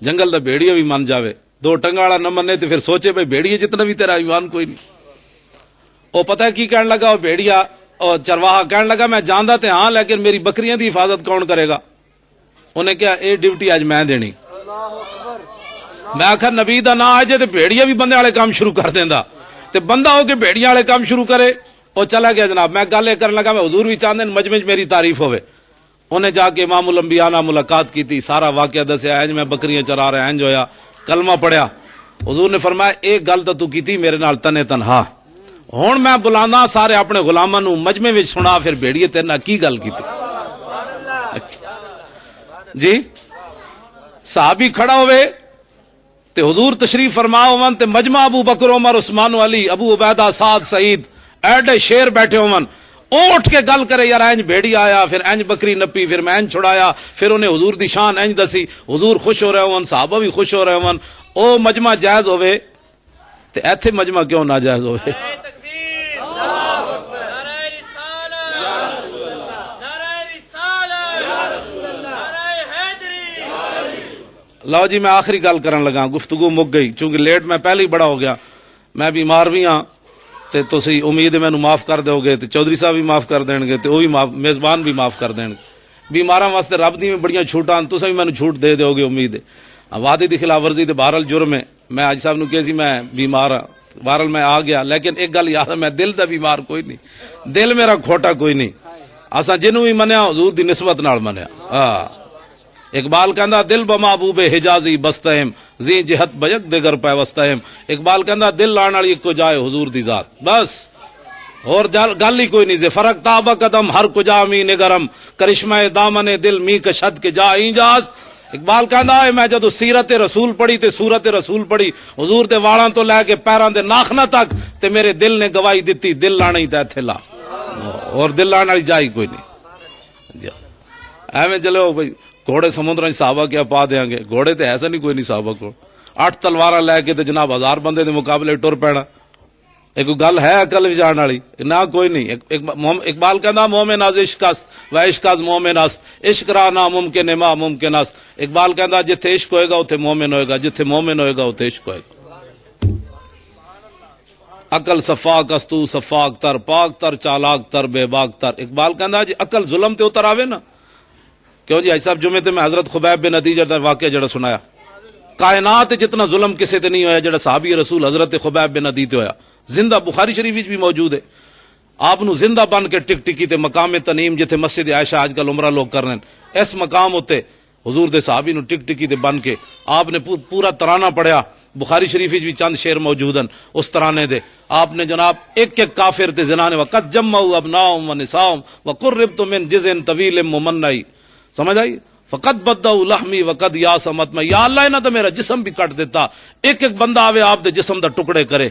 جنگل دا بھیڑیا بھی من جاوے، دو ٹنگا والا نہ منے تو پھر سوچے بھائی بھیڑیے جتنا بھی تیرا ایمان کوئی نہیں۔ وہ پتہ ہے کی کہنے لگا، وہ بھیڑیا اور چرواہا کہنے لگا میں جاندا تے ہاں لیکن میری بکریاں دی حفاظت کون کرے گا؟ انہیں کہا اے ڈیوٹی اج میں دینی۔ میں آخر نبی دا نا آ جائے تو بھیڑیا بھی بندے والے کام شروع کر دیندا، تے بندہ ہو کے بھیڑیاں والے کام شروع کرے۔ وہ چلا گیا جناب، میں گل یہ کرنے لگا میں حضور بھی چاہتے ہیں مجمع میری تعریف ہوئے۔ انہیں جا کے امام الانبیاء نال ملاقات کی تھی، سارا واقعہ دسیا، اینج میں بکریاں چرا رہا، اینج ہویا، کلمہ پڑھیا۔ حضور نے فرمایا ایک گل تو کیتی میرے نال تنے تنہا، ہن میں بلانا سارے اپنے غلاماں نو مجمع وچ سنا، پھر بھیڑیے تیرے نال کی گل کیتی؟ جی صحابی کھڑا ہوئے تے حضور تشریف فرما ہون تے مجمع ابو بکر عمر عثمان علی ابو عبیدہ سعد سعید ایڈے شیر بیٹھے ہون، اٹھ کے گل کرے یار اینج بھیڑی آیا، پھر اینج بکری نپی، پھر میں اینج چھڑایا، پھر انہیں حضور دی شان اینج دسی، حضور خوش ہو رہے ہون، صحابہ بھی خوش ہو رہے ہون۔ او مجمع جائز ہوئے تے ایتھے مجمع کیوں نہ جائز ہوئے؟ لو جی میں آخری گل کرن لگا، گفتگو مک گئی چونکہ لیٹ میں پہلے ہی بڑا ہو گیا، میں بیمار بھی ہاں تے تسی امید ہے مینوں معاف کر دیو گے تے چودھری صاحب بھی معاف کر دین گے تے وہ بھی میزبان بھی معاف کر دین گے۔ بیماراں واسطے رب دی بڑیاں چھوٹاں، تساں بھی مینوں چھوٹ دے دیو گے امید ہے۔ وعدے دی خلاف ورزی تے بہرحال جرم ہے، میں حاجی صاحب نوں کہیا سی میں بیمار ہاں، بہرحال میں آ گیا، لیکن ایک گل یاد ہے میں دل دا بیمار کوئی نہیں، دل میرا کھوٹا کوئی نہیں، اساں جنوں بھی منیا حضور دی نسبت نال منیا۔ اقبال کہندا دل بمحبوب حجازی بستہم زی جہت بجک دیگر پیوستہم۔ اقبال کہندا دل لان والی ایک جائے حضور دی ذات، بس اور گل ہی کوئی نہیں۔ زے فرق تابہ قدم ہر کجا می نگرم کرشمہ دامن دل می کشد کے جا اینجاز۔ اقبال کہندا ہے میں جدو سیرت رسول پڑھی تے سورت رسول پڑھی، حضور دے والاں تو لے کے پیراں دے ناخنا تک، تے میرے دل نے گواہی دتی دل لانا ہی تے ایتھے لا، اور دل لان والی جائی کوئی نہیں۔ ایویں چلو بھائی گھوڑے سمندر صحابہ کیا پا دیاں گے، گھوڑے تے ایسا نہیں کوئی نہیں صحابہ کو، 8 تلواراں لے کے تے جناب 1000 بندے دے مقابلے ٹر پینا، ایک گل ہے عقل وچ آن والی؟ نہ کوئی نہیں۔ اقبال کہندا مومن از عشق است و عشق از مومن است، عشق را ناممکن ہے ما ممکن است۔ اقبال کہندا جتھے عشق ہوئے گا اوتھے مومن ہوئے گا، جتھے مومن ہوئے گا اوتھے عشق ہوئے گا۔ عقل صفاق است تو صفاق تر، پاک تر چالاک تر بے باک تر۔ اقبال کہندا جی عقل ظلم تے اتر آوے نا، کیوں جی حاج صاحب جمعے تے میں حضرت خبیب بن عدی دا واقعہ جڑا سنایا، کائنات جتنا ظلم کسے تے نہیں ہویا جڑا صحابی رسول حضرت خبیب بن عدی تے ہویا، زندہ بخاری شریف وچ بھی موجود ہے۔ آپ نو زندہ بن کے ٹک ٹکی تے مقام تنیم جتھے مسجد عائشہ آج کل عمرہ لوگ کر رہے ہیں، اس مقام ہوتے حضور دے صحابی نو ٹک ٹکی تے بن کے آپ نے پورا ترانہ پڑھیا۔ بخاری شریف وچ بھی چند شعر موجود ہیں اس ترانے دے، آپ نے جناب ایک ایک کافر تے زنانے وقت جمعوا ابناؤہم و نساؤہم وقربت من جزء طویل ممنعی، سمجھ آئی؟ فقط بدعوا لحمی وقد یا سمت میں، یا اللہ انہاں تو میرا جسم بھی کٹ دیتا، ایک ایک بندہ آوے آپ دے جسم دا ٹکڑے کرے۔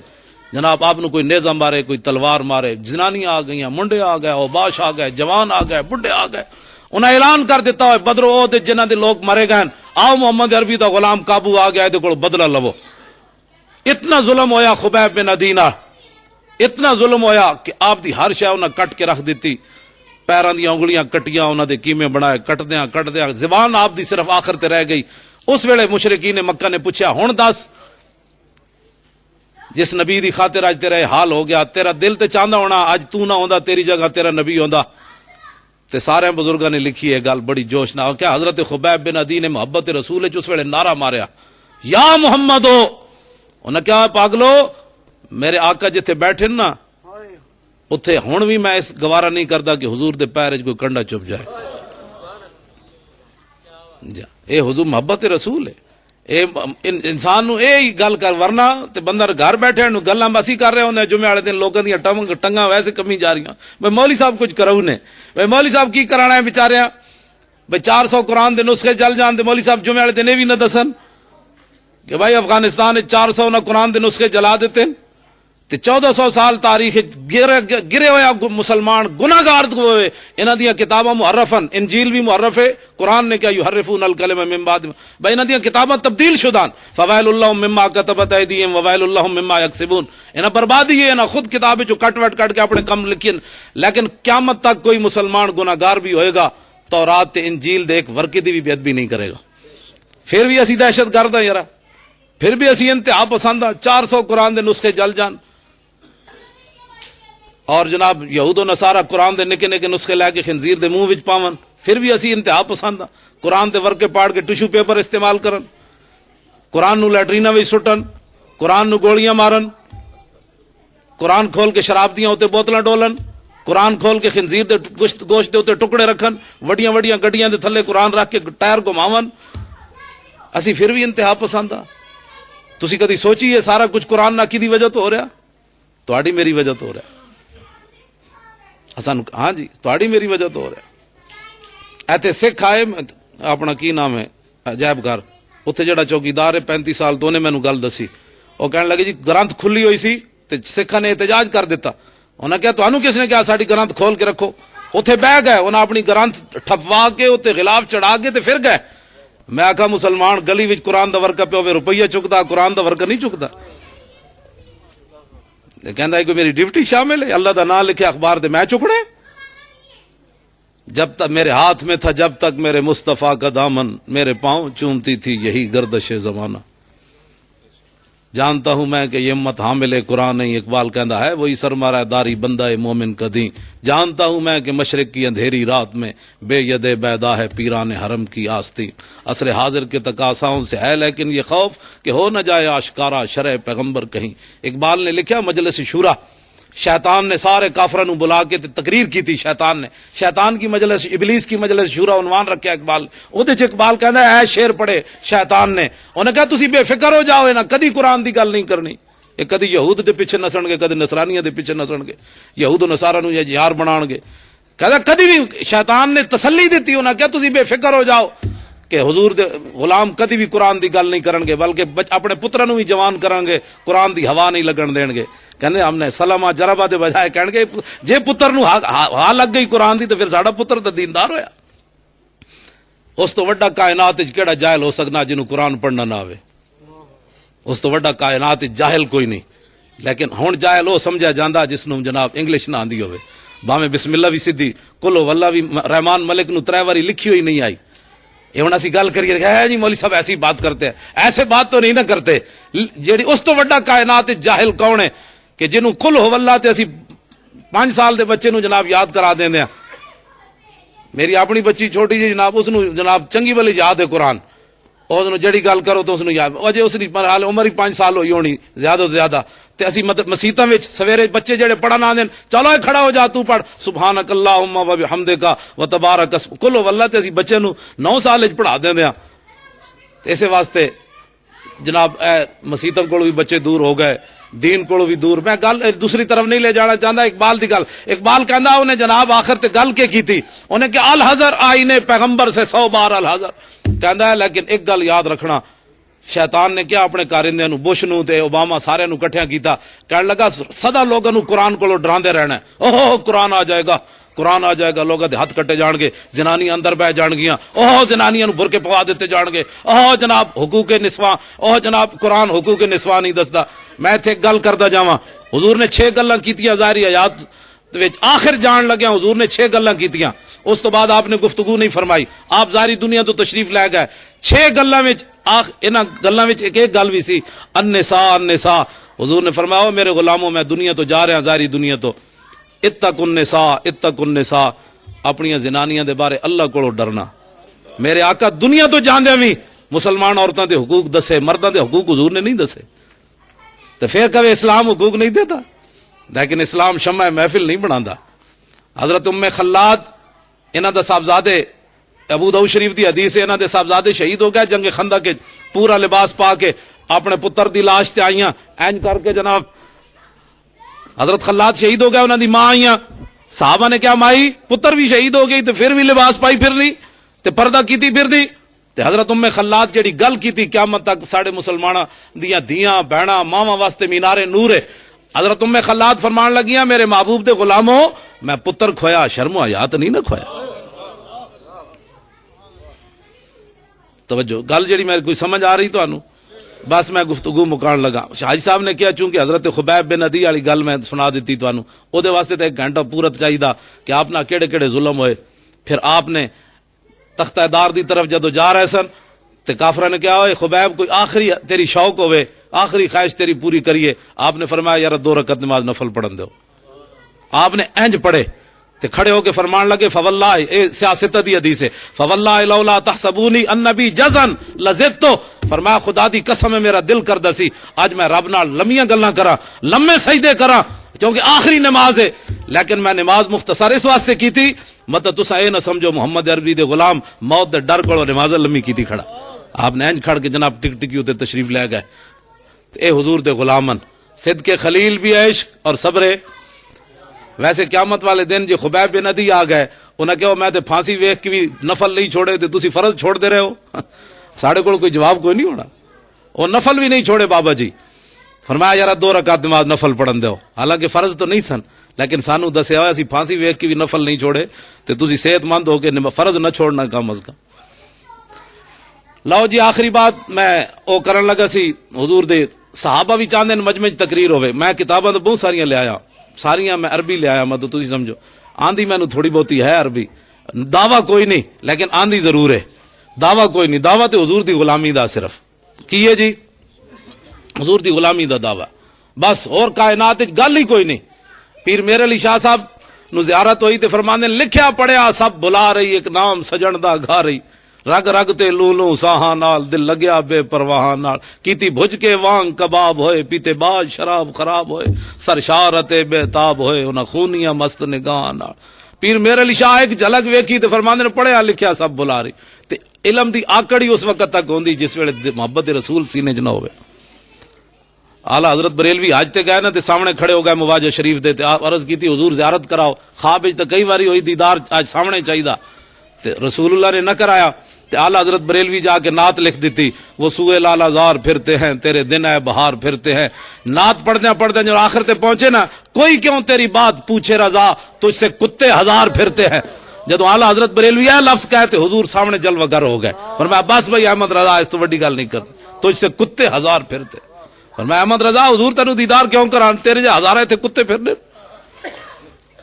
جناب آپ نو کوئی نیزہ مارے، کوئی تلوار مارے، جنانیاں آ گئیاں، منڈے آ گئے، اوباش آ گئے، جوان آ گئے، بڈھے آ گئے، انہیں اعلان کر دیتا ہوئے بدر و احد جنہاں دے لوگ مرے گئے، آؤ محمد عربی دا غلام قابو آ گیا، دے کول بدلہ لو۔ اتنا ظلم ہویا خبیب بن عدی نال، اتنا ظلم ہویا کہ آپ دی ہر شے انہاں کٹ کے رکھ دیتی، پیراں دی انگلیاں کٹیاں، انہاں دے کیمے بنائے، کٹدیاں زبان آپ دی صرف آخر تے رہ گئی۔ اس ویلے مشرکین مکہ نے پوچھا ہن دس جس نبی دی خاطر اج تیرا حال ہو گیا، تیرا دل تے چاہندا ہونا اج تو نہ ہوندا تیری جگہ تیرا نبی ہوندا۔ تے سارے بزرگاں نے لکھی ہے گل بڑی جوش نال کہ حضرت خبیب بن عدی نے محبت رسول اس ویلے نعرہ ماریا یا محمد ہو، انہاں کہا پاگلو میرے آقا جتھے بیٹھے نا اتھے ہن بھی میں اس گوارا نہیں کردا کہ حضور دے پیر وچ کوئی کنڈا چپ جائے۔ جا اے حضور محبت رسول ہے، اے انسان نو اے گل کر، ورنہ تے بندہ گھر بیٹھے نو گلاں بسی کر رہے ہوندے جمعے والے دن لوکاں دی ٹنگاں ویسے کمی جا رہی ہیں۔ بھئی مولوی صاحب کچھ کراؤ نے، بھئی مولوی صاحب کی کرانا ہے بیچاریاں، بھئی 400 قرآن دے نسخے چل جان تے مولوی صاحب جمعے والے دن اے وی نہ دسن کہ بھائی افغانستان 400 نہ قرآن دے نسخے جلا دیتے تے 1400 سال تاریخ گرے ہویا مسلمان گناہگار ہوئے، انہاں دیاں کتاباں محرفن، انجیل بھی محرف ہے، قرآن نے کیا یحرفون الکلم من بعد، بھائی انہاں دیاں کتاباں تبدیل شدان، فویل لہم مما کتبت ایدیہم وویل لہم مما یکسبون، انہاں بربادی ہے، انہاں خود کتابیں جو کٹ وٹ کٹ کے اپنے کم لکھیں، لیکن قیامت تک کوئی مسلمان گناہگار بھی ہوئے گا تورات تے انجیل دے ایک ورقے دی بھی بے ادبی نہیں کرے گا۔ پھر بھی اسی دہشت گرد ہیں یار، پھر بھی اسی انتہا پسند ہاں، 400 قرآن دے نسخے جل جان، اور جناب یہود و نصارہ قرآن دے نکے نکے نسخے لے کے خنزیر دے منہ وچ پاون، پھر بھی اسی انتہا پسند ہاں، قرآن دے ورقے پاڑ کے ٹشو پیپر استعمال کرن، قرآن نو لیٹرینا وچ سٹن، قرآن نو گولیاں مارن، قرآن کھول کے شراب دیاں ہوتے بوتلاں ڈولن، قرآن کھول کے خنزیر دے گوشت دے ہوتے ٹکڑے رکھن، وڈیاں وڈیاں گڈیاں دے تھلے قرآن رکھ کے ٹائر گھماون، اسی پھر بھی انتہا پسند ہاں۔ تسی کدی سوچی یہ سارا کچھ قرآن نہ کدی وجہ تو ہو رہا، تہاڈی میری وجہ تو ہو رہا، حسن ہاں جی تہاڈی میری وجہ تو ہو رہا۔ ایتھے سکھ آئے، اپنا کی نام ہے عجائب گھر، اتنے جڑا چوکیدار ہے 35 سال تو انہیں مینوں گل دسی، وہ کہنے لگے جی گرنتھ کھلی ہوئی سی تے سکھاں نے احتجاج کر دیتا، انہاں کہا تانوں کس نے کہا ساڈی گرنتھ کھول کے رکھو، اتنے بہ گئے، انہاں اپنی گرنتھ ٹھپوا کے اتنے غلاف چڑھا کے تے پھر گئے۔ میں آکھا مسلمان گلی وچ قرآن دا ورقہ پہ ہوے روپیہ چکدا، قرآن دا ورقہ نہیں چکدا، کہندا ہے کوئی میری ڈیوٹی شامل ہے، اللہ دا نام لکھے اخبار دے میں چکنے، جب تک میرے ہاتھ میں تھا جب تک میرے مصطفیٰ کا دامن، میرے پاؤں چومتی تھی یہی گردش زمانہ، جانتا ہوں میں کہ یہ امت حامل قرآن نہیں، اقبال کہندا ہے وہی سرمایہ داری بندہ مومن کا دین، جانتا ہوں میں کہ مشرق کی اندھیری رات میں بے ید بیدا ہے پیران حرم کی آستین، عصر حاضر کے تقاضاؤں سے ہے لیکن یہ خوف کہ ہو نہ جائے آشکارا شرع پیغمبر کہیں۔ اقبال نے لکھا مجلس شورا، شیطان نے سارے کافروں نو بلا کے تقریر کی تھی، شیطان نے، شیطان کی مجلس، ابلیس کی مجلس شورا عنوان رکھا اقبال، اودے چ اقبال کہندا ہے اے شعر پڑھے شیطان نے، انہیں کہا تسی بے فکر ہو جاؤ، نہ کدی قرآن دی گل نہیں کرنی، یہ کدی یہود دے پیچھے نسن گے، کدی نصرانیاں دے پیچھے نسن گے، یہود و نصارہ نو یہ یار بنان گے، کہدا کدی بھی شیطان نے تسلی دیتی، انہیں کہا تسی بے فکر ہو جاؤ کہ حضور دے غلام کدی بھی قرآن دی گل نہیں کرن گے، بلکہ اپنے پتروں نو بھی جوان کرن گے، قرآن دی ہوا نہیں لگن دین گے۔ کہنے ہم نے سلامہ جربہ دے بجائے کہن گے جے پتر نو ہا لگ گئی قرآن دی تو پھر ساڈا پتر تے دیندار ہویا۔ اس تو وڈا کائنات وچ کیڑا جاہل ہو سکنا جنوں قرآن پڑھنا نہ آوے، اس تو وڈا کائنات وچ جاہل کوئی نہیں، لیکن ہن جاہل وہ سمجھا جاندا جس نوں جناب انگلش نہ آندی ہوے، باویں بسم اللہ بھی سیدھی کل واللہ بھی رحمان ملک نو 3 واری لکھی ہوئی نہیں آئی، یہ ہن اسی گل کریے کہ جی مولوی صاحب ایسی بات کرتے ہیں، ایسے بات تو نہیں نہ کرتے، جیڑی اس تو وڈا کائنات وچ جاہل کون ہے کہ جنوں کل ہو واللہ تے اسی 5 سال دے بچے نو جناب یاد کرا دیندے ہیں۔ میری اپنی بچی چھوٹی جی جناب اس نو جناب چنگی والی یاد ہے قرآن، اس نو جڑی گل کرو تو اس نو یاد، اجے اس دی حال عمر ہی 5 سال ہوئی ہونی زیادہ سے زیادہ، تے اسی مسیتاں وچ سویرے بچے جڑے پڑھن آندے چلو اے کھڑا ہو جا تو پڑھ سبحانک اللہم و بحمدک و تبارک اسمک، کل واللہ تے اسی بچے نو 9 سال وچ پڑھا دیندے ہیں۔ اسے واسطے جناب اے مسیتاں کول بھی بچے دور ہو گئے، دین کو بھی دور۔ میں گل دوسری طرف نہیں لے جانا چاہتا، اقبال دی گل، اقبال کہندا انہیں جناب آخر تے گل کے کی تھی، انہیں کہ الحذر آئینے پیغمبر سے 100 بار الحذر، کہندا ہے لیکن ایک گل یاد رکھنا، شیطان نے کیا اپنے کارندے نو بش نو تے اوباما سارے نو کٹھیاں کیتا، کہنے لگا سدا لوگاں نو قرآن کولو ڈراندے رہنا ہے، اوہ قرآن آ جائے گا، قرآن آ جائے گا، لوگاں دے ہاتھ کٹے جان گے، زنانیاں اندر بہ جان گیاں، اوہ زنانیاں نو برقے پوا دیتے جان گے، اوہ جناب حقوق نسواں، اوہ جناب قرآن حقوق نسواں نہیں دسدا۔ میں اتنے گل کردا جاواں، حضور نے 6 گلاں کیتیاں ظاہری حیات وچ، آخر جان لگیا حضور نے 6 گلاں کیتیاں، اس تو بعد آپ نے گفتگو نہیں فرمائی، آپ ظاہری دنیا تو تشریف لے گئے، 6 گلاں وچ انہاں گلاں وچ ایک گل بھی سی النساء النساء، حضور نے فرمایا میرے غلاموں میں دنیا تو جا رہا ہوں ظاہری دنیا تو، اتقوا النساء اتقوا النساء، اپنی زنانیاں دے بارے اللہ کو ڈرنا۔ میرے آقا دنیا تو جاندے بھی مسلمان عورتاں دے حقوق دسے، مرداں دے حقوق حضور نے نہیں دسے، تو پھر کبھی اسلام حقوق نہیں دیتا، لیکن اسلام شمع محفل نہیں بناتا۔ حضرت ام خلاد انہاں دا صاحبزادے، ابو داؤد شریف دی حدیث ہے، انہاں دے صاحبزادے شہید ہو گئے جنگ خندق کے، پورا لباس پا کے اپنے پتر دی لاش تے آئیاں اینج کر کے، جناب حضرت خلاد شہید ہو گئے، انہاں دی ماں آئیاں، صحابہ نے کیا مائی پتر بھی شہید ہو گئی تو پھر بھی لباس پائی پھر دی تے پردہ کیتی پھر دی، تے حضرت ام خلاد جڑی گل کیتی قیامت تک ساڈے مسلماناں دیاں دھیاں بہناں ماواں واسطے مینار نور ہے۔ حضرت ام خلاد فرمان لگیاں میرے محبوب دے غلاموں میں پتر کھویا شرم و حیا تے نہیں نہ کھویا۔ توجہ گل جڑی میرے کوئی سمجھ آ رہی تانوں؟ بس میں گفتگو مکان لگا۔ حاجی صاحب نے کیا چونکہ حضرت خبیب بن عدی والی گل میں سنا دیتی تانوں، او دے واسطے تے 1 گھنٹہ پورا چاہیے کہ آپ نہ کیڑے کیڑے ظلم ہوئے۔ پھر آپ نے تختہ دار دی طرف جدو جا رہے سن تے کافرہ نے کہا اے خبیب کوئی آخری تیری شوق ہوئے آخری خواہش تیری پوری کریے. آپ نے فرمایا یار 2 رکعت نماز نفل پڑھن دو. آپ نے انج پڑھے تے کھڑے ہو کے فرمان لگے فواللہ اے سیاست دی حدیث ہے فواللہ لولا تحسبونی النبی جزن لزدتو. فرمایا خدا دی قسم ہے میرا دل کردا سی اج میں رب نال لمیاں گلاں کراں لمے سجدے کراں کیونکہ آخری نماز ہے. لیکن میں نماز مختصر اس واسطے کی تھی مطلب تساں اے نہ سمجھو محمد عربی دے غلام موت دے ڈر کولوں نماز لمی کی تھی کھڑا. آپ نے انج کھڑ کے جناب ٹک ٹکی تے تشریف لے گئے. اے حضور دے غلامن صدق خلیل بھی عشق اور صبر. ویسے قیامت والے دن جی خبیب بن عدی آ گئے انہیں کہو میں تے پھانسی ویکھ کے بھی نفل نہیں چھوڑے تے تسی فرض چھوڑ دے رہے ہو. ساڑے کو کوئی جواب کوئی نہیں ہونا. وہ نفل بھی نہیں چھوڑے بابا جی. فرمایا یار 2 رکعت نماز نفل پڑھن دیو. حالانکہ فرض تو نہیں سن لیکن سانو دسیا ہوا اسی پھانسی ویکھ کے بھی نفل نہیں چھوڑے تے تسی صحت مند ہو کے فرض نہ چھوڑنا کم از کم. لو جی آخری بات میں او کرن لگا سی حضور دے صحابہ بھی چاہندے مجمع تقریر ہوئے. میں کتاباں تو بہت ساریاں لے آیا ساریاں میں عربی لے آیا مطلب تسی سمجھو آندھی مینوں تھوڑی بہتی ہے عربی دعویٰ کوئی نہیں لیکن آندھی ضرور ہے. دعویٰ کوئی نہیں دعویٰ تے حضور دی غلامی دا صرف کیے جی حضور دی غلامی دا دعویٰ بس اور کائنات گل ہی کوئی نہیں. پیر میرے علی شاہ صاحب نو زیارت ہوئی تے فرماندے لکھیا پڑھیا سب بلا رہی ایک نام سجن دا گھا رہی رگ رگ تے لولوں ساہاں نال دل لگیا بے پرواہ نال کیتی بھج کے وانگ کباب ہوئے پیتے باز شراب خراب ہوئے سرشارت بے تاب ہوئے انہاں خونیاں مست نگاہ نال. پیر میرے علی شاہ ایک جھلک ویکھی تے فرماندے نے پڑھیا لکھیا سب بلا رہی تے علم دی آکڑی اس وقت تک ہوندی جس ویلے محبت رسول سینے چ نہ ہوئے. اعلیٰ حضرت بریلوی حج تے گئے نا تے سامنے کھڑے ہو گئے مواجہ شریف دے تے عرض کی تھی حضور زیارت کراؤ. خواب وچ تے کئی واری ہوئی دیدار آج سامنے چاہیدا تے رسول اللہ نے نہ کرایا تے اعلیٰ حضرت بریلوی جا کے نعت لکھ دیتی وہ سوئے لالا زار پھرتے ہیں تیرے دن ہے بہار پھرتے ہیں. نعت پڑھتے جو آخر تے پہنچے نا کوئی کیوں تیری بات پوچھے رضا تجھ سے کتے 1000 پھرتے ہیں. جدو اعلیٰ حضرت بریلوی ہے لفظ کہتے حضور سامنے جلوہ گر ہو گئے. فرمایا بس بھائی احمد رضا اس تو بڑی گل نہیں کرنی تجھ سے کتے 1000 پھرتے. فرمایا احمد رضا حضور تینوں دیدار کیوں کران تیرے جو 1000 تھے کتے پھرنے.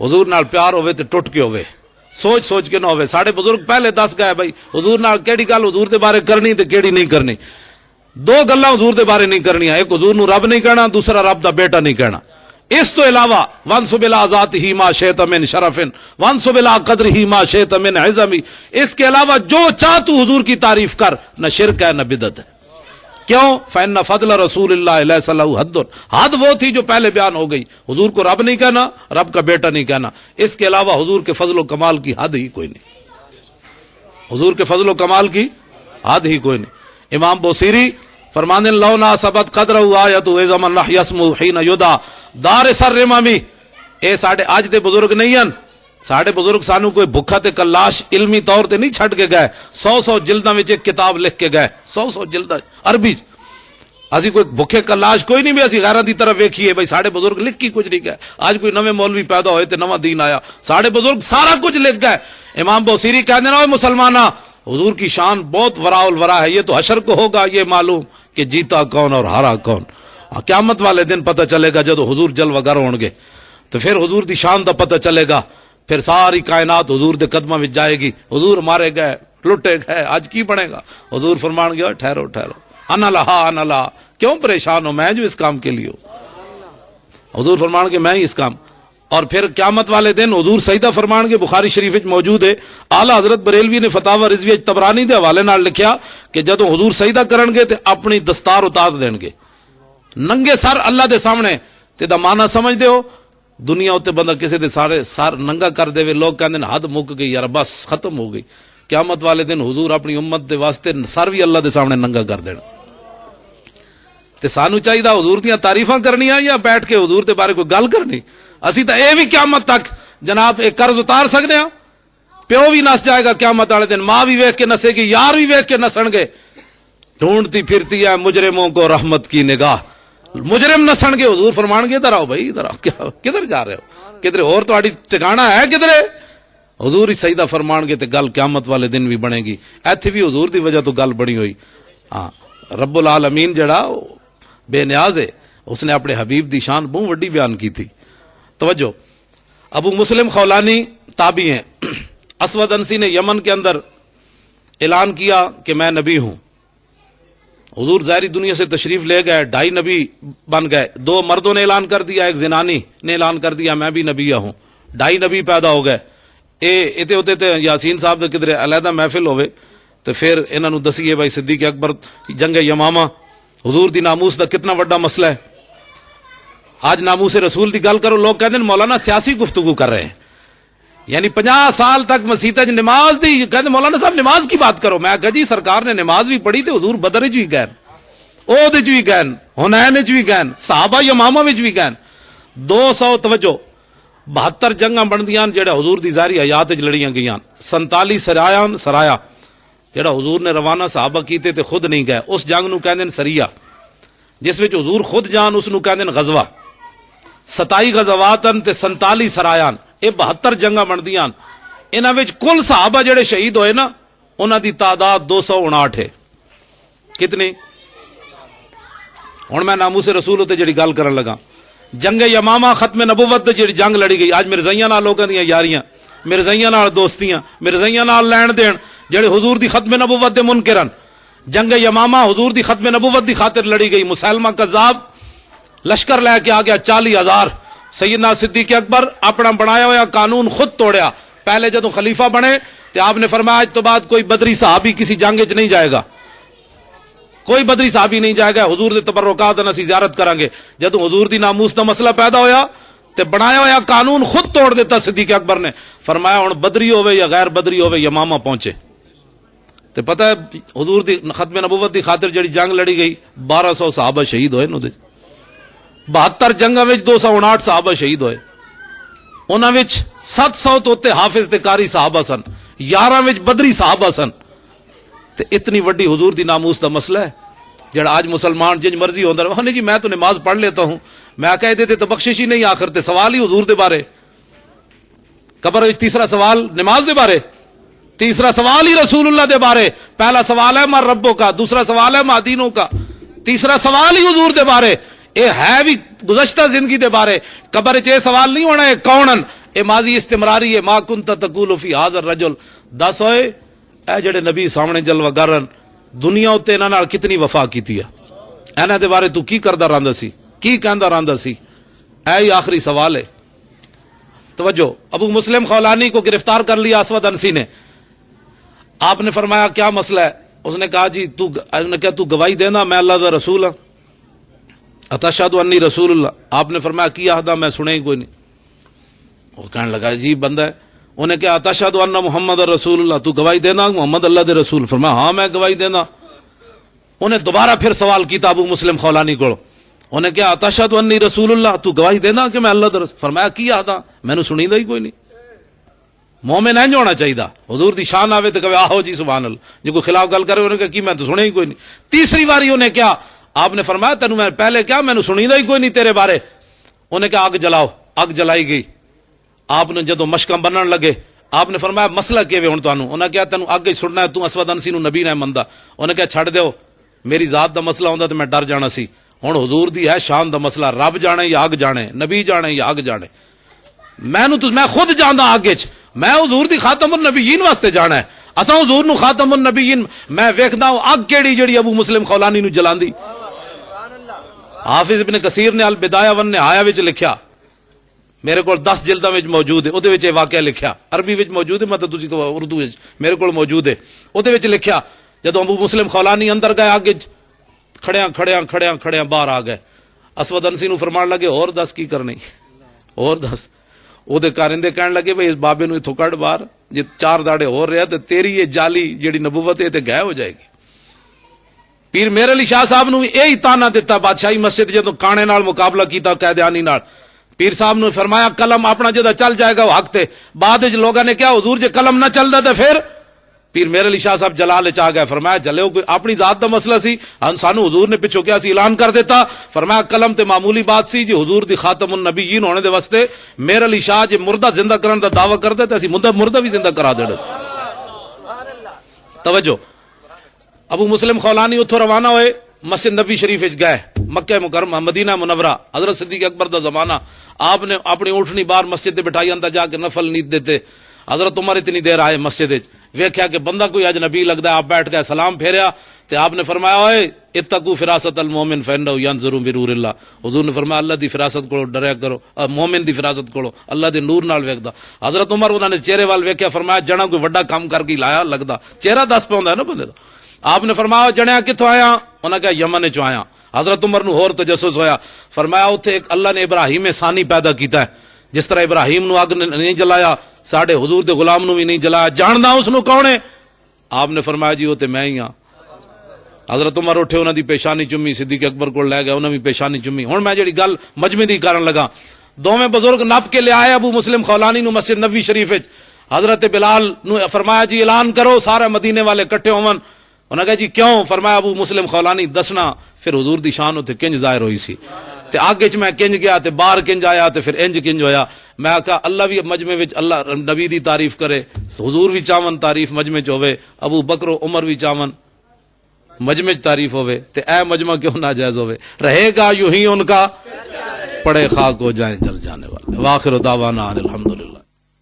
حضور نال پیار ہوئے تے ٹوٹ کے ہوئے سوچ سوچ کے نہ ہوئے. ساڑھے بزرگ پہلے دس گئے بھائی حضور نال کیڑی گل حضور دے بارے کرنی تے کیڑی نہیں کرنی. 2 گلاں حضور دے بارے نہیں کرنی ایک حضور نو رب نہیں کہنا دوسرا رب دا بیٹا نہیں کہنا. اس تو علاوہ وانسب الی ذاتہ ما شئت من شرف وانسب الی قدرہ ما شئت من عظم. اس کے علاوہ جو چاہ تو حضور کی تعریف کر نہ شرک ہے نہ بدعت ہے. کیوں فإن فضل رسول اللہ لیس لہ حد. حد وہ تھی جو پہلے بیان ہو گئی. حضور کو رب نہیں کہنا رب کا بیٹا نہیں کہنا. اس کے علاوہ حضور کے فضل و کمال کی حد ہی کوئی نہیں. حضور کے فضل و کمال کی حد ہی کوئی نہیں. امام بوصیری فرماندے لو ناسبت قدرہ آیت اعظم اللہ یسمو حین یدا دار سر رمامی. اے ساڈے اج دے بزرگ نہیں ہیں. ساڈے بزرگ سانو کوئی بھکھا تے کلاش علمی طور تے نہیں چھڈ کے گئے. 100 جلداں وچ ایک کتاب لکھ کے گئے 100 جلداں عربی. اسی کوئی بھکھے کلاش کوئی نہیں بھی اسی غیراں دی طرف ویکھیے بھائی ساڈے بزرگ لکھ کی کچھ نہیں گئے. آج کوئی نویں مولوی پیدا ہوئے تے نواں دین آیا. ساڈے بزرگ سارا کچھ لکھ گئے. امام بوصیری کہندے نا مسلماناں حضور کی شان بہت وراء الورا ہے. یہ تو حشر کو ہوگا یہ معلوم کہ جیتا کون اور ہارا کون. قیامت والے دن پتہ چلے گا جب حضور جلوہ گر ہون گے تو پھر حضور دی شان دا پتہ چلے گا. پھر ساری کائنات حضور دے قدماں وچ جائے گی. حضور مارے گئے لٹے گئے آج کی بنے گا. حضور فرمان گیا ٹھہرو ٹھہرو انا لہا انا لہا. کیوں پریشان ہو میں جو اس کام کے لیے ہوں. حضور فرمان کے میں ہی اس کام. اور پھر قیامت والے دن حضور سجدہ فرمان کے بخاری شریف وچ موجود ہے. اعلیٰ حضرت بریلوی نے فتاوی رضویہ طبرانی دے حوالے نال لکھیا کہ جدوں حضور سجدہ کرن گے تے اپنی دستار اتار دین گے ننگے سر اللہ دے سامنے. تے دا معنی سمجھ دے ہو دنیا اتنے بندہ کسی دے سارے سر ننگا کر دے لوگ کہندے حد مک گئی یار بس ختم ہو گئی. قیامت والے دن حضور اپنی امت دے واسطے سر بھی اللہ دے سامنے ننگا کر دینا. تے سانو چاہیے حضور دیاں تعریفاں کرنیاں یا بیٹھ کے حضور دے بارے کوئی گل کرنی. اسی تا اے بھی قیامت تک جناب ایک قرض اتار سکنے ہاں. پیو بھی نس جائے گا قیامت والے دن ماں بھی ویکھ کے نسے گی یار بھی ویکھ کے نسن گے. ڈھونڈتی پھرتی ہے مجرموں کو رحمت کی نگاہ. مجرم نسن گے حضور فرمان گے ادھر آؤ بھائی ادھر آؤ. کدھر جا رہے ہو کدھر اور تہاڈی ٹھکانہ ہے کدھر. حضور ہی سجدہ فرمان گے تے گل قیامت والے دن بھی بنے گی. ایتھے بھی حضور دی وجہ تو گل بنی ہوئی. ہاں رب العالمین جڑا بے نیاز ہے اس نے اپنے حبیب دی شان بہت وڈی بیان کی تھی. توجہ ابو مسلم خولانی تابعی ہیں. اسود انسی نے یمن کے اندر اعلان کیا کہ میں نبی ہوں. حضور ظاہری دنیا سے تشریف لے گئے، 2.5 نبی بن گئے، 2 مردوں نے اعلان کر دیا، ایک زنانی نے اعلان کر دیا میں بھی نبی ہوں، 2.5 نبی پیدا ہو گئے۔ اتے ہوتے تھے یاسین صاحب دے کدھر علیحدہ محفل ہوئے تو پھر انہوں نے دسیے بھائی صدیق اکبر جنگ یمامہ حضور دی ناموس دا کتنا وڈا مسئلہ ہے۔ آج ناموس رسول دی گل کرو، لوگ کہتے ہیں مولانا سیاسی گفتگو کر رہے ہیں، یعنی 50 سال تک مسیطہ نماز دی، کہتے مولانا صاحب نماز کی بات کرو۔ میں کہا جی سرکار نے نماز بھی پڑھی تے حضور بدر وچ بھی گئے، احد وچ بھی گئے، حنین وچ بھی گئے، صحابہ یمامہ وچ بھی گئے، 200 توجہ 72 جنگاں بندیاں جڑا حضور دی ظاہری حیات وچ لڑیاں گئیاں، 47 سرایا جڑا حضور نے روانہ صحابہ کیتے تے خود نہیں گئے، اس جنگ نو کہندے سریہ، جس وچ حضور خود جان اس نو کہندے غزوہ، 27 غزواتن تے 47 سرایاں، یہ 72 جنگاں بندیاں، انہاں وچ کل صحابہ جڑے شہید ہوئے نا انہاں دی تعداد 259 ہے۔ کتنی؟ ہن میں ناموس رسول تے جڑی گل کرن لگا، جنگ یمامہ ختم نبوت تے جڑی جنگ لڑی گئی، آج مرزائیاں نال لوکاں دیاں یاریاں، مرزائیاں نال دوستیاں، مرزائیاں نال لین دین، جڑے حضور دی ختم نبوت دے منکرن، جنگ یمامہ حضور دی ختم نبوت دی خاطر لڑی گئی، مسلمہ کذاب لشکر لے کے آ گیا 40,000، سیدنا صدیق اکبر اپنا بنایا ہوا قانون خود توڑیا، پہلے جدوں خلیفہ بنے تو آپ نے فرمایا آج تو بعد کوئی بدری صحابی کسی جنگ وچ نہیں جائے گا، کوئی بدری صحابی نہیں جائے گا، حضور دے تبرکات اسی زیارت کریں گے۔ جدوں حضور دی ناموس دا مسئلہ پیدا ہویا تے بنایا ہوا قانون خود توڑ دیتا صدیق اکبر نے، فرمایا ہن بدری ہوئے یا غیر بدری ہوئے یمامہ پہنچے۔ تے پتہ ہے حضور دی ختم نبوت دی خاطر جڑی جنگ لڑی گئی 1200 صحابہ شہید ہوئے، 72 جنگاں وچ 259 صحابہ شہید ہوئے، انہاں وچ 700 تو تے حافظ تے قاری صحابہ سن، 11 وچ بدری صحابہ سن۔ تے اتنی وڈی حضور دی ناموس دا مسئلہ ہے جڑا آج مسلمان جنج مرضی ہوندا رہے، نہیں جی میں تو نماز پڑھ لیتا ہوں، میں کہہ دیتے تو بخشش ہی نہیں، آخر تے سوال ہی حضور دے بارے، قبر وچ تیسرا سوال نماز دے بارے، تیسرا سوال ہی رسول اللہ دے بارے، پہلا سوال ہے مر ربوں کا، دوسرا سوال ہے ماں دینوں کا، تیسرا سوال ہی حضور دے بارے، اے ہے بھی گزشتہ زندگی دے بارے، قبر وچ اے سوال نہیں ہونا ہے کونن، اے ماضی استمراری ہے، ما کنت تقول فی ھذا الرجل، دس ہوئے اے جڑے نبی سامنے جلوہ گرن دنیا اتے انہاں نال کتنی وفا کیتی ہے، انہاں دے بارے تو کی کردا رہندا سی، کی کہندا رہندا سی، اے ہی آخری سوال ہے۔ توجہ، ابو مسلم خولانی کو گرفتار کر لیا اسود انسی نے، آپ نے فرمایا کیا مسئلہ ہے؟ اس نے کہا جی تو گواہی دینا میں اللہ دا رسول ہوں، اتشہد انی رسول اللہ، آپ نے فرمایا کی آہدہ میں سنے ہی کوئی نہیں، وہ کہنے لگا عجیب بندہ ہے، انہیں کہا اتشہد ان محمد رسول اللہ، تو گواہی دینا محمد اللہ دے رسول، فرمایا ہاں میں گواہی دینا۔ انہیں دوبارہ پھر سوال کیتا ابو مسلم خولانی کو، انہیں کہا اتشہد انی رسول اللہ، تو گواہی دینا کہ میں اللہ دے رسول، فرمایا کی آہدہ میں نے سنی دا ہی کوئی نہیں۔ مومن نہیں ہونا چاہیے، حضور دی شان آوے تو کہے آہو جی سبحان اللہ، جو کوئی خلاف گل کرے انہیں کہا کی میں تو سنے ہی کوئی نہیں۔ تیسری باری انہیں کیا، آپ نے فرمایا تینوں میں پہلے کیا میں نے سنی دا ہی کوئی نہیں تیرے بارے، انہیں کہا آگ جلاؤ، آگ جلائی گئی، آپ نے جدو مشکاں بنن لگے آپ نے فرمایا مسئلہ کیویں ہن تانوں، انہیں کہا تینوں اگ چھڑنا ہے، تو اسود انسی نو نبی نہ مندا، انہیں کہا چھڑ دیو، میری ذات دا مسئلہ ہوندا تے میں ڈر جانا سی، ہن حضور دی ہے شان دا مسئلہ، رب جانے یا اگ جانے، نبی جانے یا اگ جانے، میں خود جاندا اگ وچ، میں حضور دی خاتم النبیین واسطے جانا ہے، اساں حضور نو خاتم النبیین، میں ویکھدا ہوں اگ کیڑی جڑی ابو مسلم خولانی نو جلاندی۔ حافظ ابن کثیر نے البدایہ والنہایہ وچ لکھیا، میرے کو 10 جلداں وچ موجود ہے، اودے وچ یہ واقعہ لکھیا، عربی وچ موجود ہے، مطلب تسی کو اردو وچ میرے کو موجود ہے، اودے وچ لکھیا جدوں ابو مسلم خولانی اندر گئے اگ وچ کھڑیاں باہر آ گئے، اسود انسی نو فرمان لگے اور دس کی کرنی، اور دس، او دے کارندے کہن لگے بھئی اس بابے نو ایتھوں کڈ باہر، جے 4 داڑے اور رہیا تے تیری یہ جعلی جیڑی نبوت ہے تے غائب ہو جائے گی۔ پیر میر علی شاہ صاحب نو یہی تانا دیتا بادشاہی مسجد جدوں کانے نال مقابلہ کیتا قیدیانی نال، پیر صاحب نے فرمایا قلم اپنا جدہ چل جائے گا وہ حق تے، بعد وچ لوگاں نے کیا حضور جے قلم نہ چلدا تے پھر پیر میر علی شاہ صاحب جلال وچ آ گئے، فرمایا چلے کوئی اپنی ذات دا مسئلہ سی، سانو حضور نے پچھو کیا سی اعلان کر دیتا، فرمایا قلم تے معمولی بات سی جی حضور دی خاتم النبیین ہونے دے واسطے میر علی شاہ جے مردہ زندہ کرن دا دعویٰ کردے تے اسی مردہ بھی زندہ کرا دینا۔ توجہ، ابو مسلم خولانی اتھوں روانہ ہوئے، مسجد نبی شریف وچ گئے، مکہ مکرمہ مدینہ منورہ، حضرت صدیق اکبر دا زمانہ، آپ نے اپنی اونٹنی باہر مسجد تے بٹھائی اندر جا کے نفل نیت دیتے، حضرت عمر اتنی دیر آئے مسجد وچ، ویکھیا کہ بندہ کوئی اجنبی لگدا ہے، آپ بیٹھ گئے، سلام پھیریا تے آپ نے فرمایا اوئے اتقوا فراست المومن فانه ينظر بنور اللہ. حضور نے فرمایا اللہ دی فراست کو ڈریا کرو، مومن دی فراست کو اللہ دے نور نال ویکھدا. حضرت عمر انہوں نے چہرے وال ویکھیا، فرمایا جنا کوئی وڈا کام کر کے لایا لگدا، چہرہ دس پہ ہوندا ہے نا بندے دا. آپ نے فرمایا جنیا کتوں آیا؟ انہاں کہا یمن چوں آیا. حضرت عمر نو ہور تجسس ہویا، فرمایا اوتھے ایک اللہ نے ابراہیم ثانی پیدا کیتا ہے، جس طرح ابراہیم نو اگ نے نہیں جلایا ساڈے حضور دے غلام نو بھی نہیں جلایا، جاندا اس نو کون ہے؟ آپ نے فرمایا جی وہ تے میں ہی ہاں. حضرت عمر اٹھے، انہاں دی پیشانی چومی، صدیق اکبر کو لے گئے، انہاں بھی پیشانی چومی. ہن میں جڑی گل مجمع دی کرن لگا، دوویں بزرگ نپ کے لے آئے ابو مسلم خولانی نو مسجد نبوی شریف وچ. حضرت بلال نو فرمایا جی اعلان کرو سارے مدینے والے کٹھے ہون. انہاں کہا جی کیوں؟ فرمایا ابو مسلم خولانی دسنا پھر حضور دی شان تے کنج ظاہر ہوئی سی. تے آگے چ میں کنج گیا تے باہر کنج آیا تے پھر انج کنج ہویا. میں کہا اللہ بھی مجمع وچ اللہ نبی دی تعریف کرے، حضور بھی چاون تعریف مجمع چ ہوے، ابو بکر و عمر بھی چاون مجمع چ تعریف ہوے، تے اے مجمع کیوں ناجائز ہوے؟ رہے گا یوں ہی ان کا، پڑے خاک ہو جائیں جل جانے والے. واخر دعوانا الحمدللہ.